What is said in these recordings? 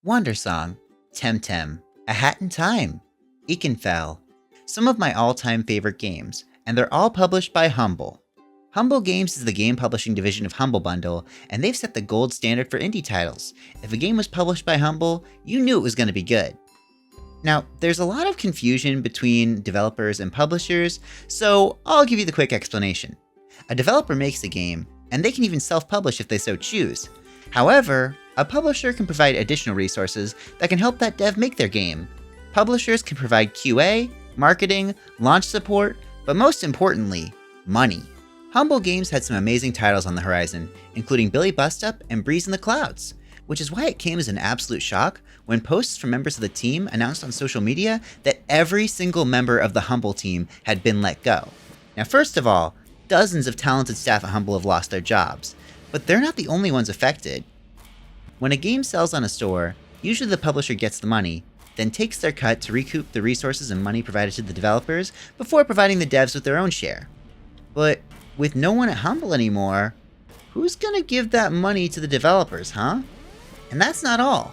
Wandersong, Temtem, A Hat in Time, Ikenfell, some of my all-time favorite games, and they're all published by Humble. Humble Games is the game publishing division of Humble Bundle, and they've set the gold standard for indie titles. If a game was published by Humble, you knew it was going to be good. Now, there's a lot of confusion between developers and publishers, so I'll give you the quick explanation. A developer makes a game, and they can even self-publish if they so choose. However, a publisher can provide additional resources that can help that dev make their game. Publishers can provide QA, marketing, launch support, but most importantly, money. Humble Games had some amazing titles on the horizon, including Billy Bustup and Breeze in the Clouds, which is why it came as an absolute shock when posts from members of the team announced on social media that every single member of the Humble team had been let go. Now, first of all, dozens of talented staff at Humble have lost their jobs, but they're not the only ones affected. When a game sells on a store, usually the publisher gets the money, then takes their cut to recoup the resources and money provided to the developers before providing the devs with their own share. But with no one at Humble anymore, who's gonna give that money to the developers, huh? And that's not all.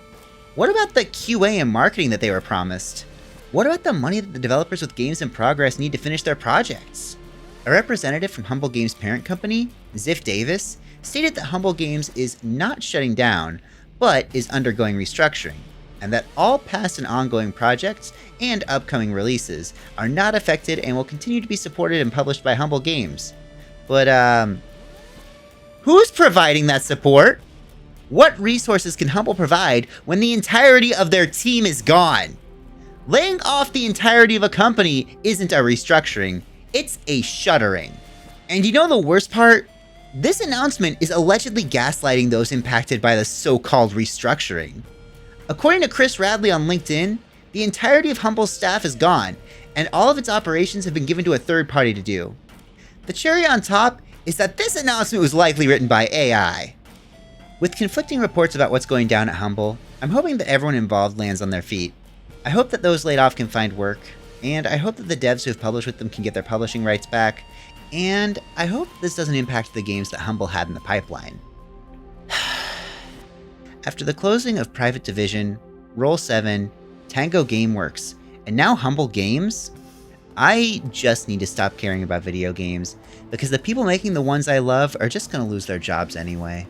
What about the QA and marketing that they were promised? What about the money that the developers with games in progress need to finish their projects? A representative from Humble Games' parent company, Ziff Davis, stated that Humble Games is not shutting down, but is undergoing restructuring, and that all past and ongoing projects and upcoming releases are not affected and will continue to be supported and published by Humble Games. But, who's providing that support? What resources can Humble provide when the entirety of their team is gone? Laying off the entirety of a company isn't a restructuring, it's a shuttering. And you know the worst part? This announcement is allegedly gaslighting those impacted by the so-called restructuring. According to Chris Radley on LinkedIn, the entirety of Humble's staff is gone, and all of its operations have been given to a third party to do. The cherry on top is that this announcement was likely written by AI. With conflicting reports about what's going down at Humble, I'm hoping that everyone involved lands on their feet. I hope that those laid off can find work, and I hope that the devs who have published with them can get their publishing rights back, and I hope this doesn't impact the games that Humble had in the pipeline. After the closing of Private Division, Roll7, Tango Gameworks, and now Humble Games, I just need to stop caring about video games, because the people making the ones I love are just going to lose their jobs anyway.